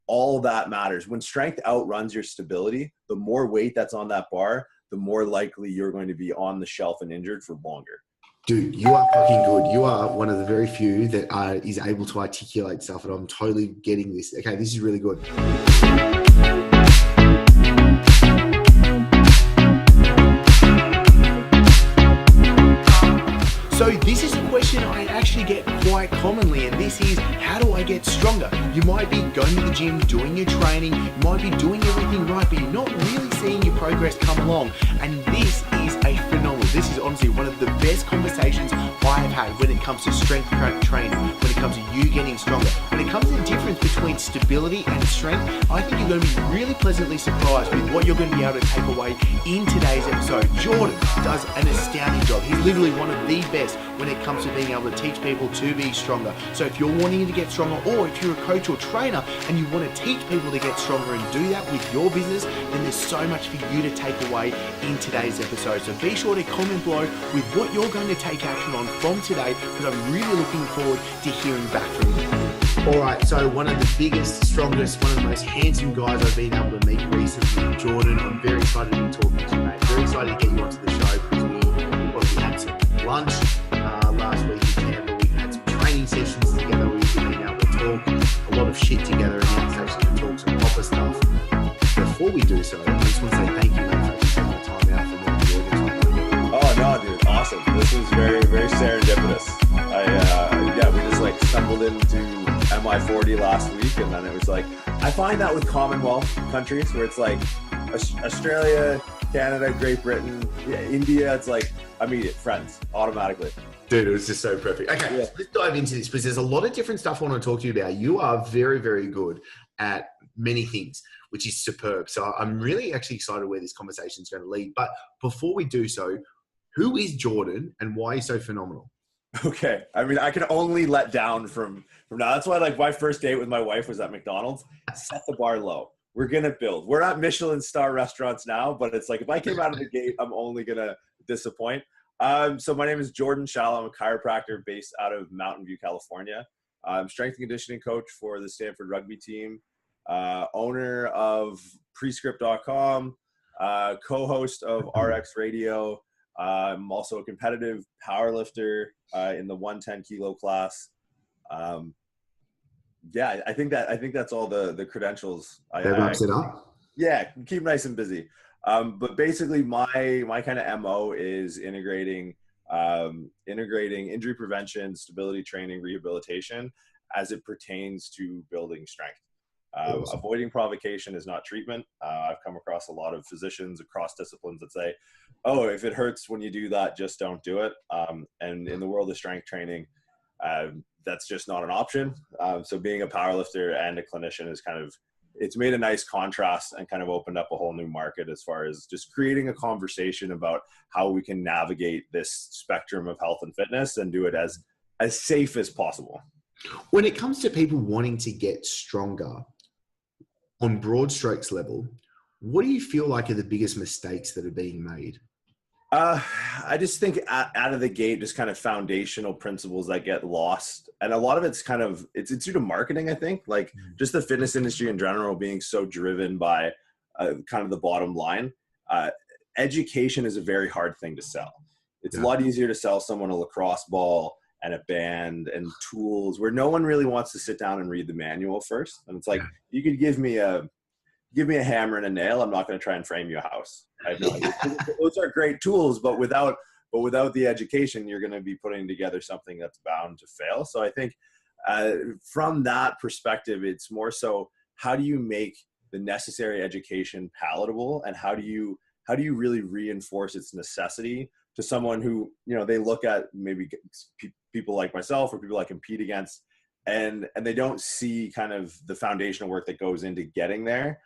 all that matters. When strength outruns your stability, the more weight that's on that bar, the more likely you're going to be on the shelf and injured for longer. Dude, you are fucking good. You are one of the very few that is able to articulate stuff, and I'm totally getting this. Okay, this is really good. So this is a question I actually get quite commonly, and this is, how do I get stronger? You might be going to the gym, doing your training, you might be doing everything right, but you're not really seeing your progress come along. And this is a phenomenal. This is honestly one of the best conversations I have had when it comes to strength training, when it comes to you getting stronger. When it comes to the difference between stability and strength, I think you're going to be really pleasantly surprised with what you're going to be able to take away in today's episode. Jordan does an astounding job. He's literally one of the best when it comes to being able to teach people to be stronger. So if you're wanting to get stronger, or if you're a coach or trainer and you want to teach people to get stronger and do that with your business, then there's so much for you to take away in today's episode. So be sure to comment below with what you're going to take action on from today, because I'm really looking forward to hearing back from you. All right, so one of the biggest, strongest, one of the most handsome guys I've been able to meet recently, Jordan. I'm very excited to be talking to you, mate. Very excited to get you onto the show because we had some lunch last week in Tampa. We had some training sessions together. We've been able to talk a lot of shit together, and now it's actually to talk some proper stuff. Before we do so, I just want to say thank you, mate, for taking the time out for me to do this. Oh no, dude, awesome! This was very, very serendipitous. We just like stumbled into MI40 last week, and then it was like, I find that with Commonwealth countries where it's like Australia, Canada, Great Britain, India, it's like immediate friends automatically. Dude, it was just so perfect. Okay, Let's dive into this because there's a lot of different stuff I want to talk to you about. You are very, very good at many things, which is superb. So I'm really actually excited where this conversation is going to lead. But before we do so, who is Jordan and why are you so phenomenal? Okay. I mean, I can only let down from now. That's why like my first date with my wife was at McDonald's. Set the bar low. We're going to build. We're not Michelin star restaurants now, but it's like if I came out of the gate, I'm only going to disappoint. So my name is Jordan Shallow. I'm a chiropractor based out of Mountain View, California. I'm strength and conditioning coach for the Stanford rugby team, owner of prescript.com, co-host of RX Radio. I'm also a competitive powerlifter in the 110 kilo class. I think that's all the credentials. That wraps it up. Yeah, keep nice and busy. But basically, my kind of MO is integrating injury prevention, stability training, rehabilitation as it pertains to building strength. Awesome. Avoiding provocation is not treatment. I've come across a lot of physicians across disciplines that say, oh, if it hurts when you do that, just don't do it. And in the world of strength training, that's just not an option. So being a powerlifter and a clinician is it's made a nice contrast and kind of opened up a whole new market as far as just creating a conversation about how we can navigate this spectrum of health and fitness and do it as safe as possible. When it comes to people wanting to get stronger on broad strokes level, what do you feel like are the biggest mistakes that are being made? I just think out of the gate, just kind of foundational principles that get lost. And a lot of it's it's due to marketing, I think, like just the fitness industry in general being so driven by kind of the bottom line. Education is a very hard thing to sell. It's a lot easier to sell someone a lacrosse ball and a band and tools where no one really wants to sit down and read the manual first. And it's like, you could give me a hammer and a nail. I'm not going to try and frame your house. I have no idea. Those are great tools, but without the education, you're going to be putting together something that's bound to fail. So I think from that perspective, it's more so, how do you make the necessary education palatable, and how do you really reinforce its necessity to someone who, they look at maybe people like myself or people I compete against, and they don't see kind of the foundational work that goes into getting there.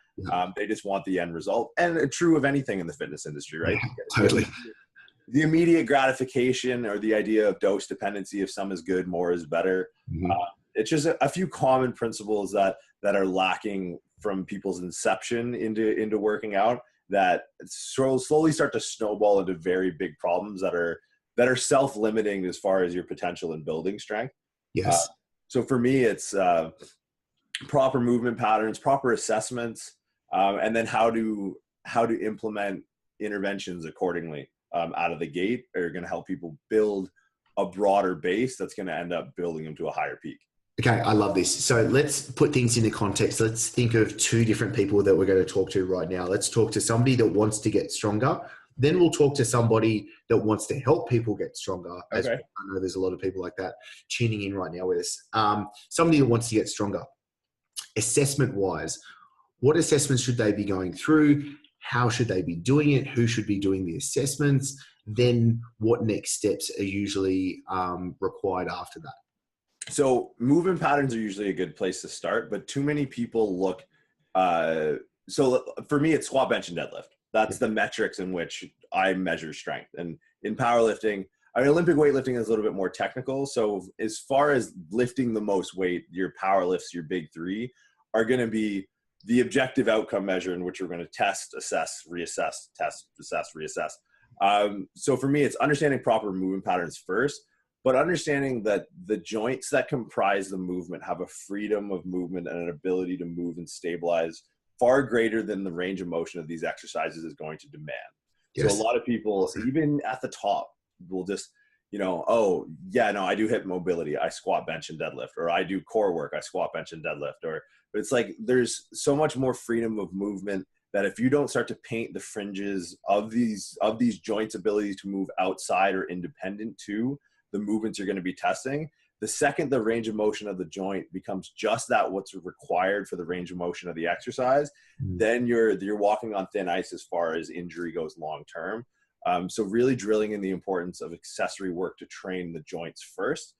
They just want the end result. And true of anything in the fitness industry, right? Yeah, totally. The immediate gratification or the idea of dose dependency, if some is good, more is better. Mm-hmm. It's just a few common principles that are lacking from people's inception into working out, that slowly start to snowball into very big problems that are self-limiting as far as your potential in building strength. Yes. So for me, it's proper movement patterns, proper assessments, and then how to implement interventions accordingly out of the gate are going to help people build a broader base that's going to end up building them to a higher peak. Okay, I love this. So let's put things into context. Let's think of two different people that we're going to talk to right now. Let's talk to somebody that wants to get stronger. Then we'll talk to somebody that wants to help people get stronger. As I know there's a lot of people like that tuning in right now with us. Somebody that wants to get stronger. Assessment-wise, what assessments should they be going through? How should they be doing it? Who should be doing the assessments? Then what next steps are usually required after that? So movement patterns are usually a good place to start, but too many people look, so for me, it's squat, bench, and deadlift. That's the metrics in which I measure strength. And in powerlifting, I mean, Olympic weightlifting is a little bit more technical. So as far as lifting the most weight, your power lifts, your big three are going to be the objective outcome measure in which we're going to test, assess, reassess, test, assess, reassess. So for me, it's understanding proper movement patterns first, but understanding that the joints that comprise the movement have a freedom of movement and an ability to move and stabilize far greater than the range of motion of these exercises is going to demand. Yes. So a lot of people, even at the top, will just, oh yeah, no, I do hip mobility, I squat, bench, and deadlift, or I do core work, I squat, bench, and deadlift, but it's like there's so much more freedom of movement that if you don't start to paint the fringes of these joints' ability to move outside or independent to the movements you're going to be testing, the second the range of motion of the joint becomes just that what's required for the range of motion of the exercise, then you're walking on thin ice as far as injury goes long term. So really drilling in the importance of accessory work to train the joints first.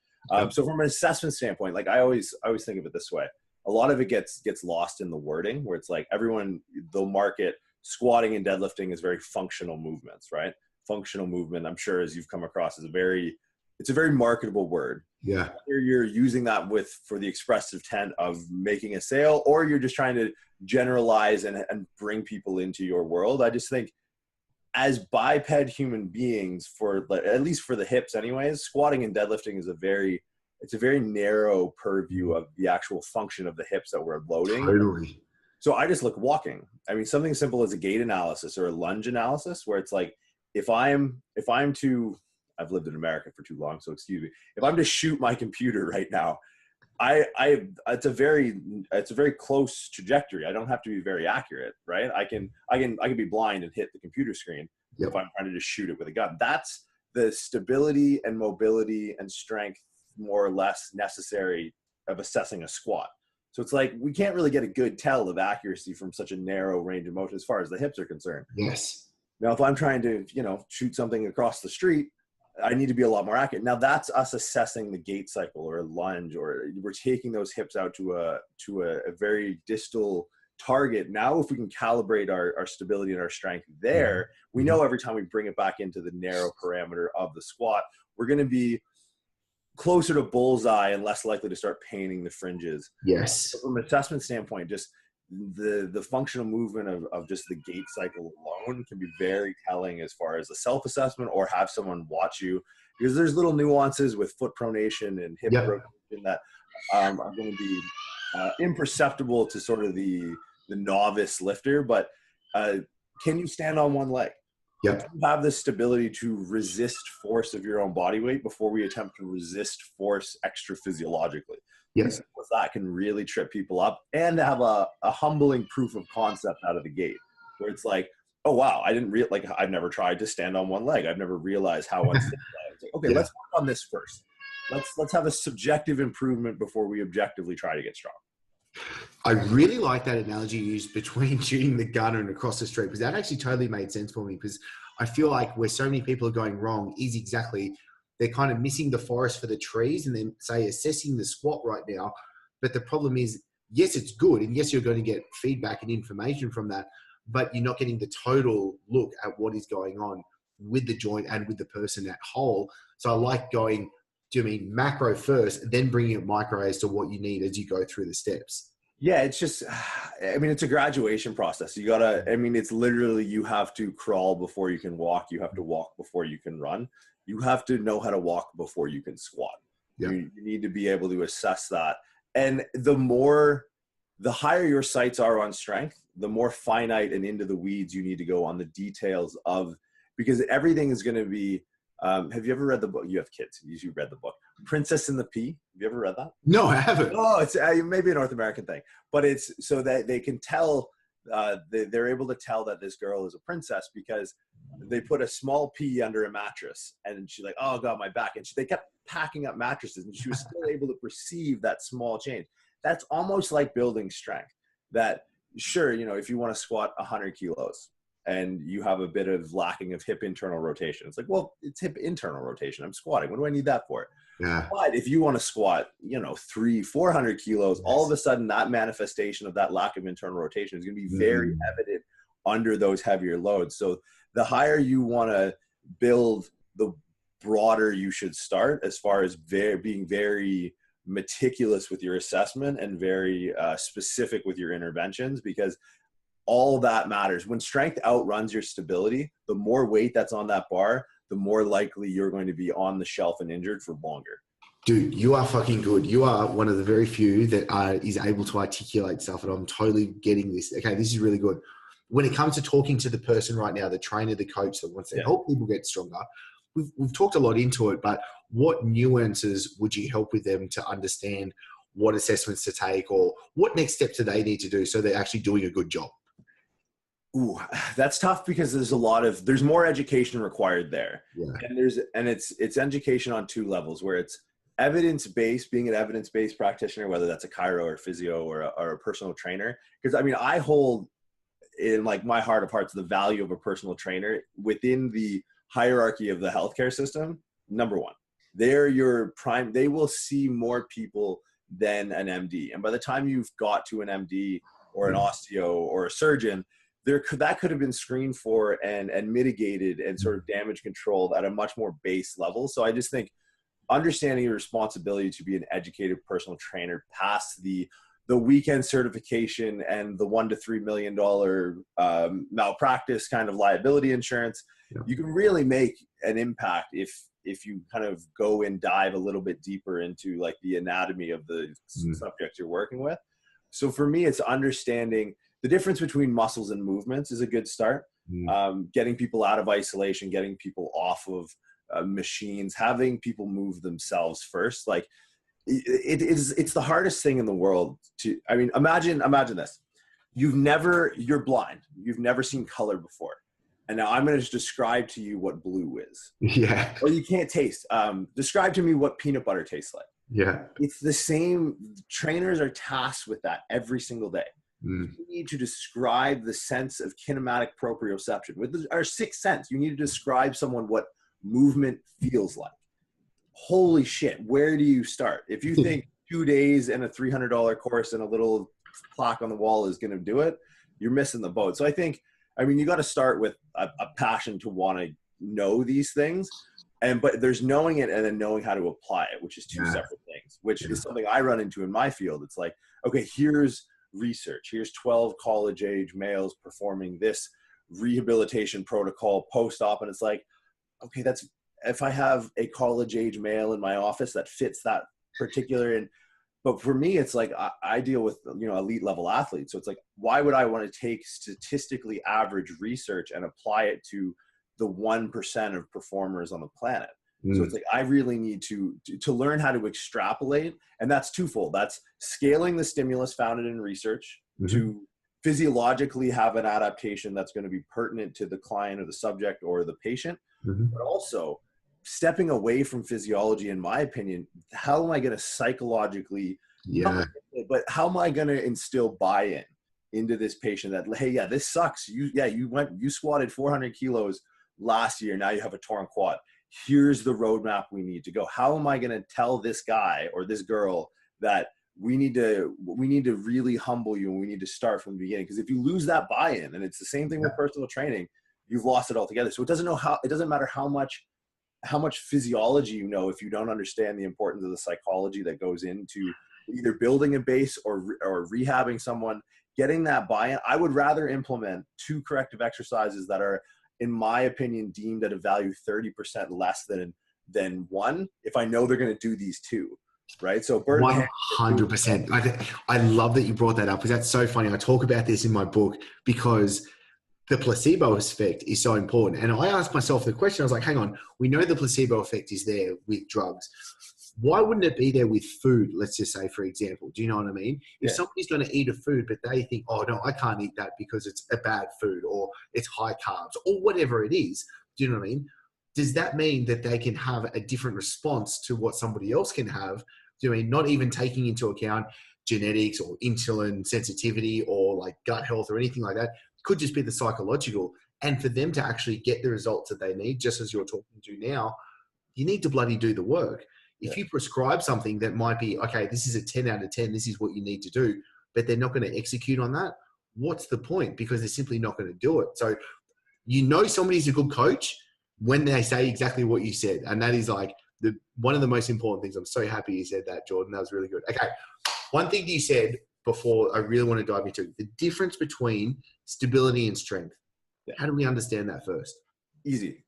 So from an assessment standpoint, like I always think of it this way. A lot of it gets lost in the wording where it's like they'll market squatting and deadlifting as very functional movements, right? Functional movement, I'm sure, as you've come across, it's a very marketable word. Yeah. Whether you're using that for the expressive intent of making a sale, or you're just trying to generalize and bring people into your world. I just think as biped human beings, at least for the hips anyways, squatting and deadlifting is a very narrow purview of the actual function of the hips that we're loading. Totally. So I just look walking. I mean, something simple as a gait analysis or a lunge analysis, where it's like, if I'm to, I've lived in America for too long, so excuse me. If I'm to shoot my computer right now, it's a very close trajectory. I don't have to be very accurate, right? I can be blind and hit the computer screen if I'm trying to just shoot it with a gun. That's the stability and mobility and strength more or less necessary of assessing a squat. So it's like we can't really get a good tell of accuracy from such a narrow range of motion as far as the hips are concerned. Yes. Now, if I'm trying to, shoot something across the street, I need to be a lot more accurate. Now that's us assessing the gait cycle or a lunge, or we're taking those hips out to a very distal target. Now, if we can calibrate our stability and our strength there, we know every time we bring it back into the narrow parameter of the squat, we're going to be closer to bullseye and less likely to start painting the fringes. Yes. So from an assessment standpoint, just the functional movement of just the gait cycle alone can be very telling as far as a self-assessment, or have someone watch you, because there's little nuances with foot pronation and hip rotation that are going to be imperceptible to sort of the novice lifter. But can you stand on one leg? Yep. You have the stability to resist force of your own body weight before we attempt to resist force extra physiologically. Yes. That can really trip people up, and have a humbling proof of concept out of the gate, where it's like, oh wow, I've never tried to stand on one leg. I've never realized how unstable I am. Like, okay, let's work on this first. Let's have a subjective improvement before we objectively try to get strong. I really like that analogy you used between shooting the gun and across the street, because that actually totally made sense for me, because I feel like where so many people are going wrong is exactly they're kind of missing the forest for the trees, and then say assessing the squat right now. But the problem is, yes, it's good. And yes, you're going to get feedback and information from that, but you're not getting the total look at what is going on with the joint and with the person at whole. So I like going, do you mean macro first, then bringing it micro as to what you need as you go through the steps? Yeah, it's just, it's a graduation process. It's literally, you have to crawl before you can walk. You have to walk before you can run. You have to know how to walk before you can squat. Yeah. You need to be able to assess that. And the more the higher your sights are on strength, the more finite and into the weeds you need to go on the details of, because everything is going to be, have you ever read the book? You have kids. You read the book, Princess and the Pea. Have you ever read that? No, I haven't. Oh, it's maybe a North American thing, but it's so that they can tell, they're able to tell that this girl is a princess because they put a small pea under a mattress, and she's like, oh God, my back. And they kept packing up mattresses, and she was still able to perceive that small change. That's almost like building strength. That, sure, you know, if you want to squat 100 kilos and you have a bit of lacking of hip internal rotation, it's like, well, it's hip internal rotation. I'm squatting. What do I need that for? Yeah. But if you want to squat, you know, 300-400 kilos, yes, all of a sudden that manifestation of that lack of internal rotation is going to be very evident under those heavier loads. So the higher you want to build, the broader you should start, as far as being very meticulous with your assessment and very specific with your interventions, because all that matters. When strength outruns your stability, the more weight that's on that bar, the more likely you're going to be on the shelf and injured for longer. Dude, you are fucking good. You are one of the very few that is able to articulate stuff, and I'm totally getting this. Okay, this is really good. When it comes to talking to the person right now, the trainer, the coach that wants to help people get stronger, we've talked a lot into it, but what nuances would you help with them to understand what assessments to take, or what next steps do they need to do so they're actually doing a good job? Ooh, that's tough, because there's more education required there. Yeah. And it's education on two levels, where it's evidence-based, being an evidence-based practitioner, whether that's a chiro or physio or a personal trainer. Because I mean, I hold in like my heart of hearts the value of a personal trainer within the hierarchy of the healthcare system. Number one, they're your prime. They will see more people than an MD. And by the time you've got to an MD or an osteo or a surgeon, that could have been screened for and mitigated and sort of damage controlled at a much more base level. So I just think understanding your responsibility to be an educated personal trainer past the weekend certification and the $1 to $3 million malpractice kind of liability insurance, you can really make an impact if you kind of go and dive a little bit deeper into like the anatomy of the subject you're working with. So for me, it's understanding the difference between muscles and movements is a good start. Getting people out of isolation, getting people off of machines, having people move themselves first. Like it's the hardest thing in the world to, I mean, imagine this. You're blind. You've never seen color before. And now I'm going to describe to you what blue is. Yeah. Or you can't taste. Describe to me what peanut butter tastes like. Yeah. It's the same. Trainers are tasked with that every single day. You need to describe the sense of kinematic proprioception with our sixth sense. You need to describe someone what movement feels like. Holy shit, where do you start? If you think 2 days and a $300 course and a little plaque on the wall is going to do it, you're missing the boat. So I mean, you got to start with a passion to want to know these things, but there's knowing it and then knowing how to apply it, which is two separate things, which is something I run into in my field. It's like, okay, here's research. Here's 12 college age males performing this rehabilitation protocol post-op. And it's like, okay, if I have a college age male in my office that fits that particular, but for me, it's like, I deal with, you know, elite level athletes. So it's like, why would I want to take statistically average research and apply it to the 1% of performers on the planet? So it's like, I really need to learn how to extrapolate. And that's twofold. That's scaling the stimulus founded in research to physiologically have an adaptation that's going to be pertinent to the client or the subject or the patient, but also stepping away from physiology, in my opinion. How am I going to psychologically, but how am I going to instill buy-in into this patient that, hey, yeah, this sucks. You squatted 400 kilos last year. Now you have a torn quad. Here's the roadmap we need to go. How am I going to tell this guy or this girl that we need to really humble you and we need to start from the beginning? Because if you lose that buy-in, and it's the same thing with personal training, you've lost it altogether. So it doesn't matter how much physiology you know if you don't understand the importance of the psychology that goes into either building a base or rehabbing someone. Getting that buy-in, I would rather implement 2 corrective exercises that are, in my opinion, deemed at a value 30% less than 1, if I know they're going to do these 2. right? So burnt pancreas. 100%. I love that you brought that up because that's so funny. I talk about this in my book because the placebo effect is so important. And I asked myself the question, I was like, hang on, we know the placebo effect is there with drugs. Why wouldn't it be there with food? Let's just say, for example, do you know what I mean? If somebody's going to eat a food, but they think, oh no, I can't eat that because it's a bad food or it's high carbs or whatever it is. Do you know what I mean? Does that mean that they can have a different response to what somebody else can have? Do you mean not even taking into account genetics or insulin sensitivity or like gut health or anything like that? It could just be the psychological. And for them to actually get the results that they need, just as you're talking to now, you need to bloody do the work. If you prescribe something that might be, okay, this is a 10 out of 10, this is what you need to do, but they're not going to execute on that, what's the point? Because they're simply not going to do it. So you know somebody's a good coach when they say exactly what you said. And that is like one of the most important things. I'm so happy you said that, Jordan. That was really good. Okay. One thing that you said before I really want to dive into the difference between stability and strength. How do we understand that first? Easy.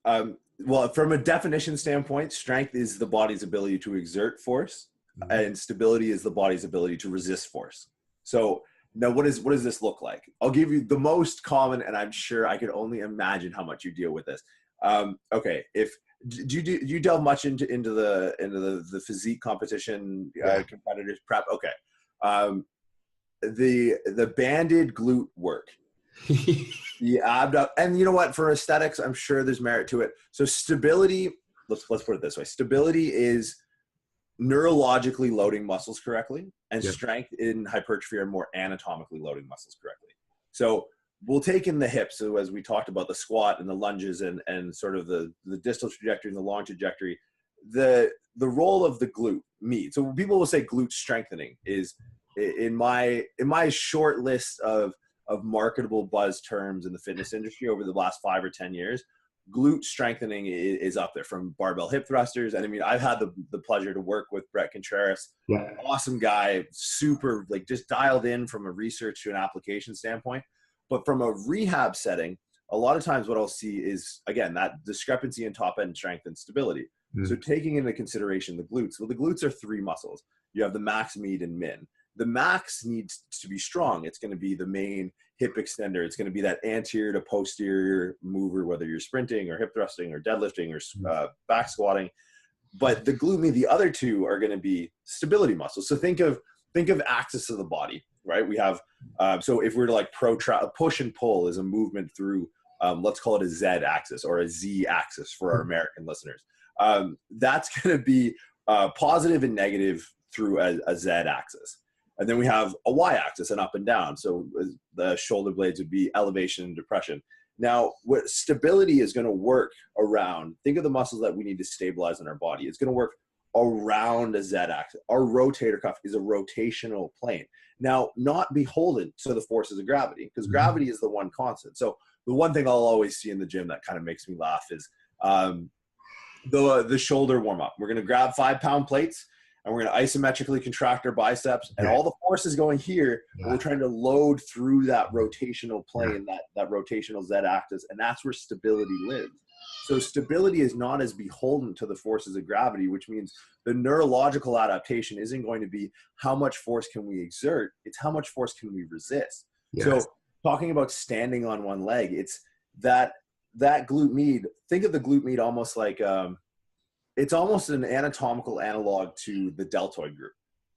Well, from a definition standpoint, strength is the body's ability to exert force, and stability is the body's ability to resist force. So now what does this look like? I'll give you the most common, and I'm sure I could only imagine how much you deal with this. Okay. Do you delve much into the physique competition, competitors prep? Okay. The banded glute work. The abduct, and you know what, for aesthetics, I'm sure there's merit to it. So stability, let's put it this way. Stability is neurologically loading muscles correctly, and strength in hypertrophy are more anatomically loading muscles correctly. So we'll take in the hips. So as we talked about the squat and the lunges and sort of the distal trajectory and the long trajectory, the role of the glute med. So people will say glute strengthening is in my short list of marketable buzz terms in the fitness industry over the last 5 or 10 years, glute strengthening is up there, from barbell hip thrusters. And I mean, I've had the pleasure to work with Brett Contreras, awesome guy, super, like, just dialed in from a research to an application standpoint. But from a rehab setting, a lot of times what I'll see is, again, that discrepancy in top end strength and stability. So taking into consideration the glutes, well, the glutes are 3 muscles. You have the max, med, and min. The max needs to be strong. It's going to be the main hip extender. It's going to be that anterior to posterior mover, whether you're sprinting or hip thrusting or deadlifting or back squatting. But the glute med, the other 2 are going to be stability muscles. So think of axis of the body, right? We have, so if we're to like push and pull is a movement through, let's call it a Z axis or a Z axis for our American listeners. That's going to be positive and negative through a Z axis. And then we have a Y-axis, and up and down. So the shoulder blades would be elevation and depression. Now, what stability is going to work around, think of the muscles that we need to stabilize in our body. It's going to work around a Z-axis. Our rotator cuff is a rotational plane. Now, not beholden to the forces of gravity, because gravity is the one constant. So the one thing I'll always see in the gym that kind of makes me laugh is the shoulder warm-up. We're going to grab 5-pound plates, and we're going to isometrically contract our biceps, and all the force is going here. And we're trying to load through that rotational plane, that rotational Z-axis, and that's where stability lives. So stability is not as beholden to the forces of gravity, which means the neurological adaptation isn't going to be how much force can we exert, it's how much force can we resist. So talking about standing on one leg, it's that glute med. Think of the glute med almost like it's almost an anatomical analog to the deltoid group.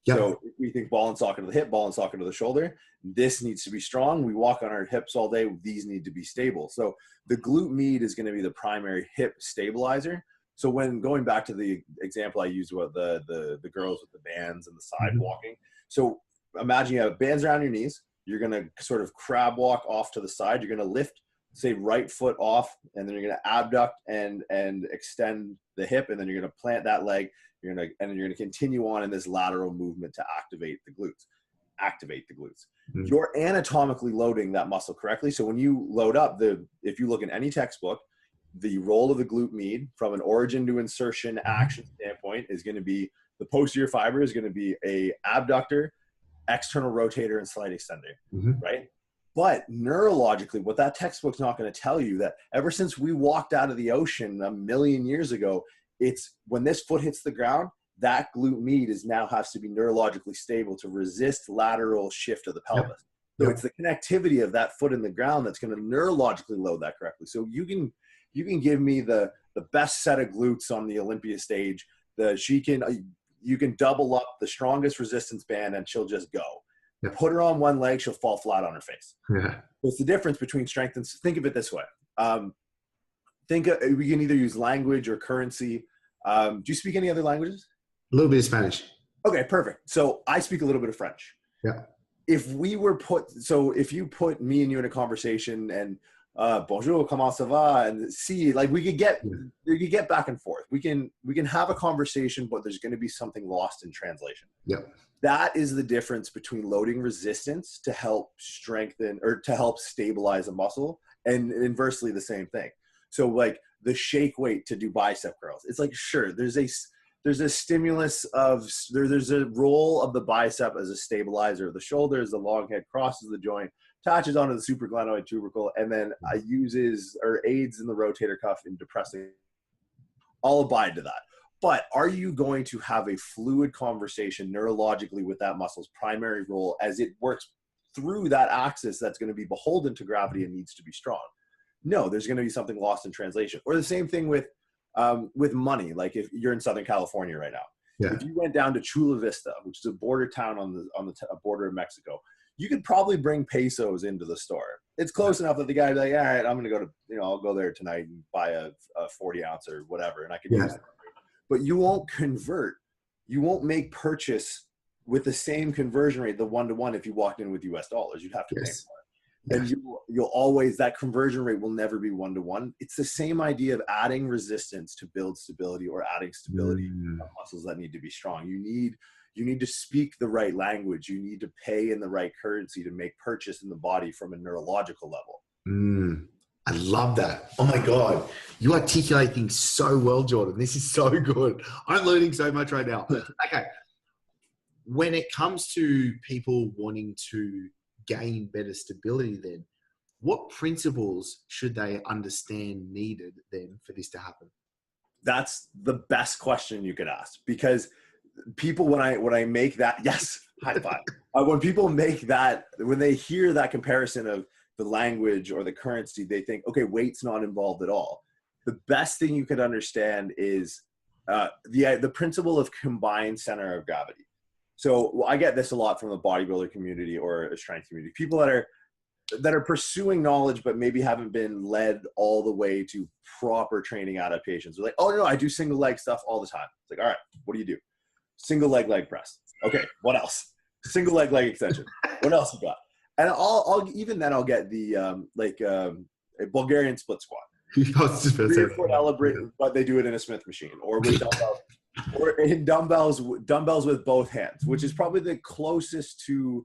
So if we think ball and socket to the hip, ball and socket to the shoulder, this needs to be strong. We walk on our hips all day. These need to be stable. So the glute med is going to be the primary hip stabilizer. So when going back to the example I used with the girls with the bands and the side walking. So imagine you have bands around your knees. You're going to sort of crab walk off to the side. You're going to lift, say, right foot off, and then you're going to abduct and extend the hip, and then you're going to plant that leg. You're going to continue on in this lateral movement to activate the glutes. You're anatomically loading that muscle correctly. So when you load up, if you look in any textbook, the role of the glute med from an origin to insertion action standpoint is going to be the posterior fiber is going to be a abductor, external rotator, and slight extender, right? But neurologically, what that textbook's not going to tell you, that ever since we walked out of the ocean 1 million years ago, it's when this foot hits the ground, that glute med is now has to be neurologically stable to resist lateral shift of the pelvis. So it's the connectivity of that foot in the ground that's going to neurologically load that correctly. So you can give me the best set of glutes on the Olympia stage. You can double up the strongest resistance band and she'll just go. Put her on one leg, she'll fall flat on her face. It's the difference between strength and, think of it this way. We can either use language or currency. Do you speak any other languages? A little bit of Spanish. Okay, perfect. So I speak a little bit of French. Yeah. If you put me and you in a conversation and bonjour, comment ça va, and see, like we could get back and forth. We can have a conversation, but there's going to be something lost in translation. Yeah. That is the difference between loading resistance to help strengthen or to help stabilize a muscle, and inversely the same thing. So like the shake weight to do bicep curls, it's like, sure, there's a stimulus of, there's a role of the bicep as a stabilizer of the shoulder, as the long head crosses the joint, attaches onto the supraglenoid tubercle, and then uses or aids in the rotator cuff in depressing. I'll abide to that. But are you going to have a fluid conversation neurologically with that muscle's primary role as it works through that axis that's going to be beholden to gravity and needs to be strong? No, there's going to be something lost in translation. Or the same thing with money. Like if you're in Southern California right now, if you went down to Chula Vista, which is a border town on the border of Mexico, you could probably bring pesos into the store. It's close enough that the guy'd be like, all right, I'm going to go to, I'll go there tonight and buy a 40 ounce or whatever, and I can use it. But you won't convert. You won't make purchase with the same conversion rate, the 1-to-1, if you walked in with US dollars. You'd have to pay more. And you'll always, that conversion rate will never be 1-to-1. It's the same idea of adding resistance to build stability, or adding stability to muscles that need to be strong. You need to speak the right language. You need to pay in the right currency to make purchase in the body from a neurological level. I love that. Oh my God. You articulate things so well, Jordan. This is so good. I'm learning so much right now. Okay. When it comes to people wanting to gain better stability, then what principles should they understand needed then for this to happen? That's the best question you could ask, because people, when I make that, yes, high five. When people make that, when they hear that comparison of the language or the currency, they think, okay, weight's not involved at all. The best thing you could understand is the principle of combined center of gravity. So I get this a lot from the bodybuilder community or a strength community. People that are pursuing knowledge, but maybe haven't been led all the way to proper training adaptations. They're like, oh no, I do single leg stuff all the time. It's like, all right, what do you do? Single leg press. Okay, what else? Single leg extension. What else you got? And I'll get the a Bulgarian split squat. 3 or 4 elevate, but they do it in a Smith machine or with dumbbells, or in dumbbells with both hands, which is probably the closest to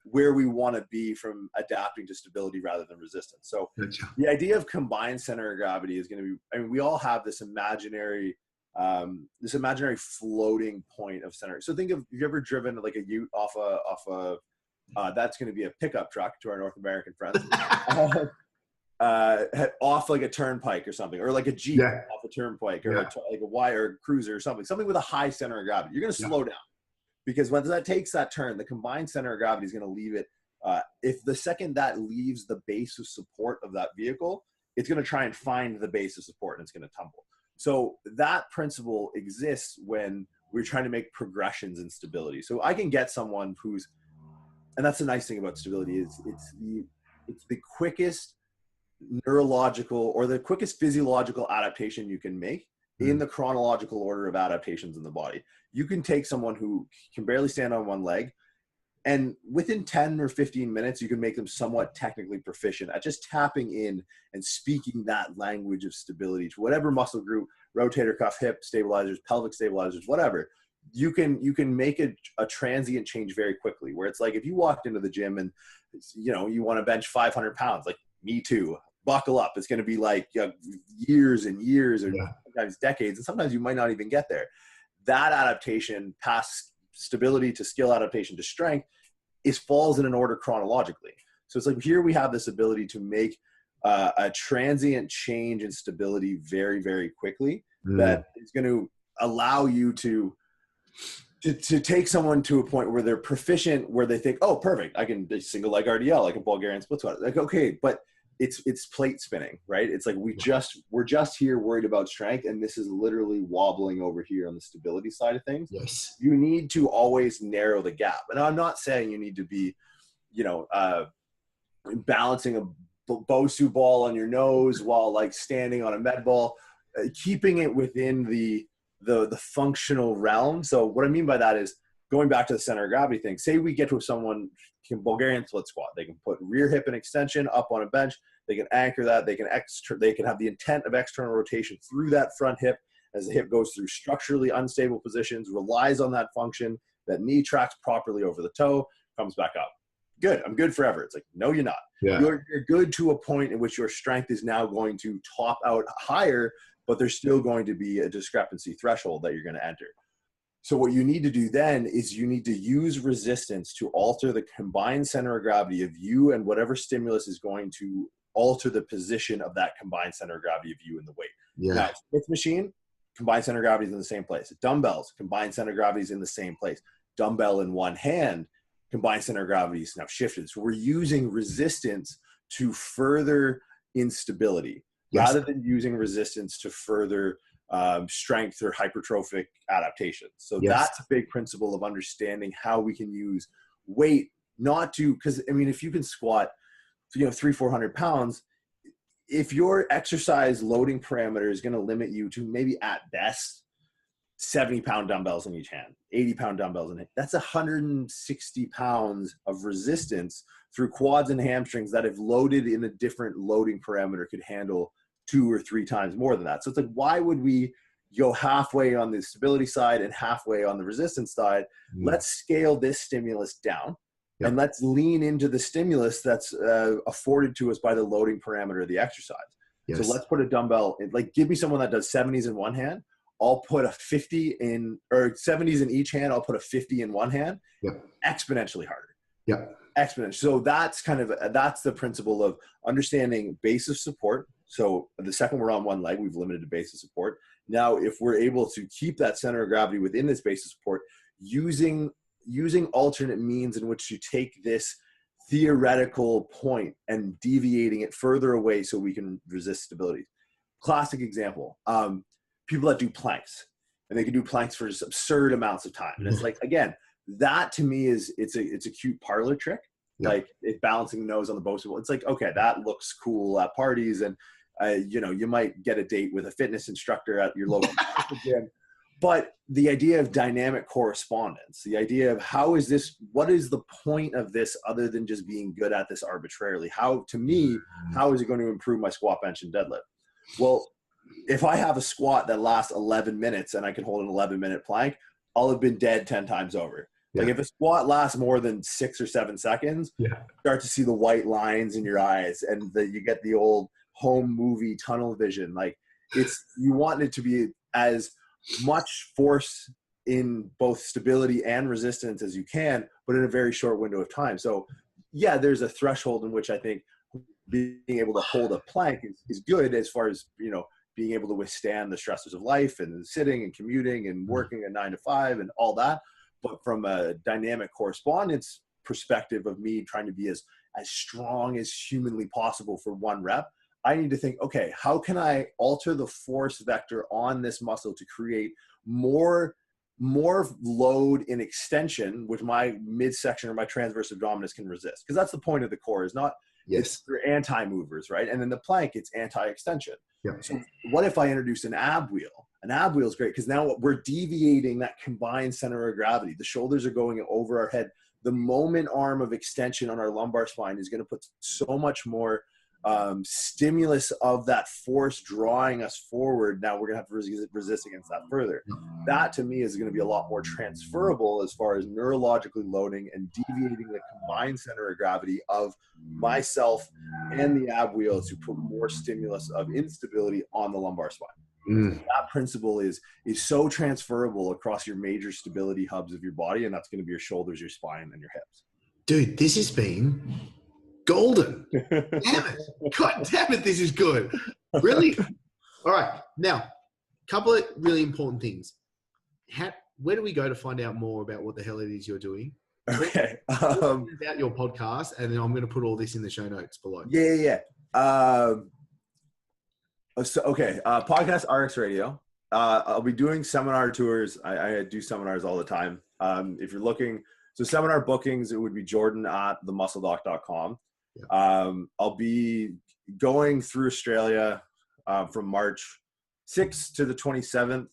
where we want to be from adapting to stability rather than resistance. So the idea of combined center of gravity is going to be, I mean, we all have this imaginary floating point of center. So think of, have you ever driven like a ute off a that's going to be a pickup truck to our North American friends, off like a turnpike or something, or like a Jeep off a turnpike, or like a wire cruiser or something with a high center of gravity. You're going to slow down, because when that takes that turn, the combined center of gravity is going to leave it. If the second that leaves the base of support of that vehicle, it's going to try and find the base of support and it's going to tumble. So that principle exists when we're trying to make progressions in stability. So I can get someone who's, and that's the nice thing about stability, is it's the quickest neurological or the quickest physiological adaptation you can make in the chronological order of adaptations in the body. You can take someone who can barely stand on one leg, and within 10 or 15 minutes, you can make them somewhat technically proficient at just tapping in and speaking that language of stability to whatever muscle group, rotator cuff, hip stabilizers, pelvic stabilizers, whatever. You can make a transient change very quickly, where it's like if you walked into the gym and you want to bench 500 pounds, like me too, buckle up. It's going to be like years and years, or sometimes decades, and sometimes you might not even get there. That adaptation past stability to skill adaptation to strength falls in an order chronologically. So it's like here we have this ability to make a transient change in stability very, very quickly that is going to allow you to to take someone to a point where they're proficient, where they think, oh, perfect, I can single leg RDL, I can Bulgarian split squat. Like, okay, but it's plate spinning, right? It's like we're just here worried about strength, and this is literally wobbling over here on the stability side of things. Yes. You need to always narrow the gap. And I'm not saying you need to be, balancing a Bosu ball on your nose while like standing on a med ball, keeping it within the functional realm. So what I mean by that is going back to the center of gravity thing. Say we get to someone can Bulgarian split squat. They can put rear hip and extension up on a bench. They can anchor that. They can have the intent of external rotation through that front hip as the hip goes through structurally unstable positions, relies on that function. That knee tracks properly over the toe, comes back up. Good. I'm good forever. It's like, no, you're not. Yeah. You're good to a point in which your strength is now going to top out higher, but there's still going to be a discrepancy threshold that you're going to enter. So what you need to do then is you need to use resistance to alter the combined center of gravity of you and whatever stimulus is going to alter the position of that combined center of gravity of you and the weight. Yeah. Now, Smith machine, combined center of gravity is in the same place. Dumbbells, combined center of gravity is in the same place. Dumbbell in one hand, combined center of gravity is now shifted. So we're using resistance to further instability rather than using resistance to further strength or hypertrophic adaptation. So that's a big principle of understanding how we can use weight, not to, because I mean, if you can squat, 300-400 pounds, if your exercise loading parameter is going to limit you to maybe at best 70-pound dumbbells in each hand, 80-pound dumbbells in it, that's 160 pounds of resistance through quads and hamstrings that if loaded in a different loading parameter could handle 2 or 3 times more than that. So it's like, why would we go halfway on the stability side and halfway on the resistance side? Let's scale this stimulus down and let's lean into the stimulus that's afforded to us by the loading parameter of the exercise. So let's put a dumbbell in, like, give me someone that does 70s in one hand. I'll put a 50 in, or 70s in each hand. I'll put a 50 in one hand, exponentially harder. Exponentially. So that's that's the principle of understanding base of support. So the second we're on one leg, we've limited to base of support. Now, if we're able to keep that center of gravity within this base of support, using alternate means in which to take this theoretical point and deviating it further away so we can resist stability. Classic example, people that do planks, and they can do planks for just absurd amounts of time. And it's like, again, that to me is, it's a cute parlor trick. Like it balancing the nose on the Bosu. It's like, okay, that looks cool at parties. And, you might get a date with a fitness instructor at your local gym. But the idea of dynamic correspondence, the idea of what is the point of this other than just being good at this arbitrarily? How is it going to improve my squat, bench, and deadlift? Well, if I have a squat that lasts 11 minutes and I can hold an 11-minute plank, I'll have been dead 10 times over. Like if a squat lasts more than 6 or 7 seconds, you start to see the white lines in your eyes and you get the old home movie tunnel vision. Like you want it to be as much force in both stability and resistance as you can, but in a very short window of time. So there's a threshold in which I think being able to hold a plank is good as far as, being able to withstand the stressors of life and sitting and commuting and working a 9 to 5 and all that. But from a dynamic correspondence perspective of me trying to be as strong as humanly possible for one rep, I need to think, okay, how can I alter the force vector on this muscle to create more load in extension, which my midsection or my transverse abdominis can resist? Because that's the point of the core, is not, it's for anti-movers, right? And then the plank, it's anti-extension. So what if I introduce an ab wheel? An ab wheel is great because now we're deviating that combined center of gravity. The shoulders are going over our head. The moment arm of extension on our lumbar spine is going to put so much more stimulus of that force drawing us forward. Now we're going to have to resist against that further. That to me is going to be a lot more transferable as far as neurologically loading and deviating the combined center of gravity of myself and the ab wheel to put more stimulus of instability on the lumbar spine. That principle is so transferable across your major stability hubs of your body, and that's going to be your shoulders, your spine, and your hips. Dude, this has been golden. Damn it. God damn it, this is good. Really? All right. Now, a couple of really important things. where do we go to find out more about what the hell it is you're doing? Okay. About your podcast, and then I'm going to put all this in the show notes below. Yeah. Podcast RX Radio. I'll be doing seminar tours. I do seminars all the time. If you're looking, so seminar bookings, it would be jordan@themuscledoc.com. Yeah. I'll be going through Australia from March 6th to the 27th.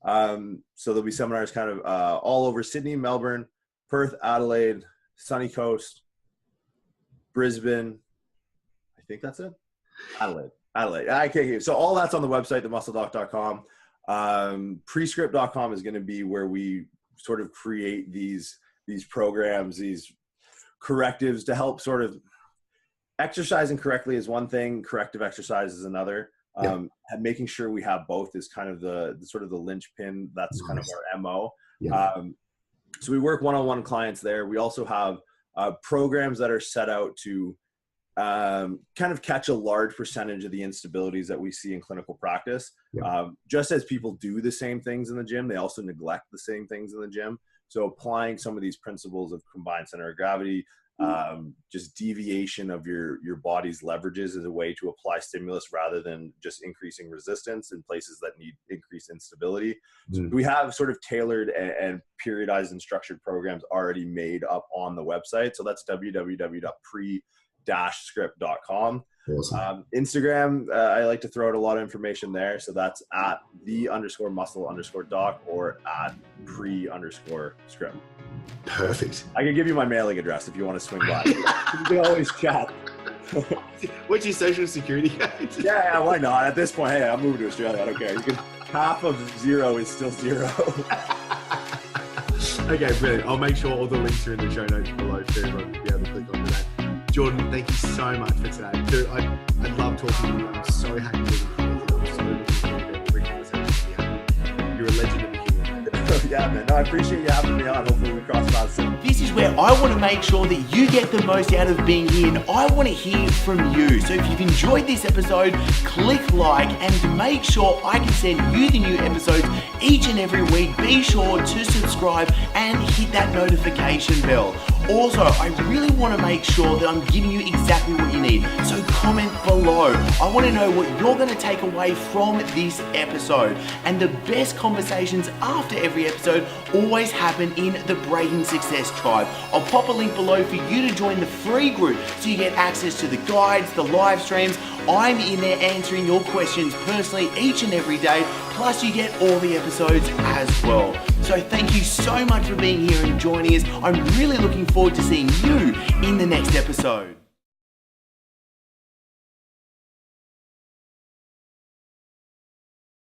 So there'll be seminars kind of all over Sydney, Melbourne, Perth, Adelaide, Sunny Coast, Brisbane. I think that's it. Adelaide. Okay. So all that's on the website, themuscledoc.com. Prescript.com is going to be where we sort of create these programs, these correctives to help sort of exercising correctly is one thing. Corrective exercise is another. And making sure we have both is kind of the sort of the linchpin. That's kind of our MO. Yeah. So we work one-on-one clients there. We also have programs that are set out to kind of catch a large percentage of the instabilities that we see in clinical practice. Yeah. Just as people do the same things in the gym, they also neglect the same things in the gym. So applying some of these principles of combined center of gravity, just deviation of your body's leverages is a way to apply stimulus rather than just increasing resistance in places that need increased instability. So we have sort of tailored and periodized and structured programs already made up on the website. So that's www.pre-script.com. Awesome. Instagram, I like to throw out a lot of information there. So that's at @the_muscle_doc or at @pre_script. Perfect. I can give you my mailing address if you want to swing by. You can always chat. What's your social security card? Yeah, why not? At this point, hey, I'm moving to Australia. I don't care. Half of 0 is still 0. Okay, brilliant. I'll make sure all the links are in the show notes below for everyone to be able to click onto that. Jordan, thank you so much for today. Dude, I love talking to you. I'm so happy to be here. I'm so looking forward to every conversation we have. You're a legend in the community. Yeah, man. No, I appreciate you having me on. Hopefully we cross paths soon. This is where I want to make sure that you get the most out of being here, and I want to hear from you. So if you've enjoyed this episode, click like and make sure I can send you the new episodes each and every week. Be sure to subscribe and hit that notification bell. Also, I really want to make sure that I'm giving you exactly what you need. So comment below. I want to know what you're going to take away from this episode. And the best conversations after every episode always happen in the Breaking Success Tribe. I'll pop a link below for you to join the free group so you get access to the guides, the live streams. I'm in there answering your questions personally each and every day. Plus you get all the episodes as well. So thank you so much for being here and joining us. I'm really looking forward to seeing you in the next episode.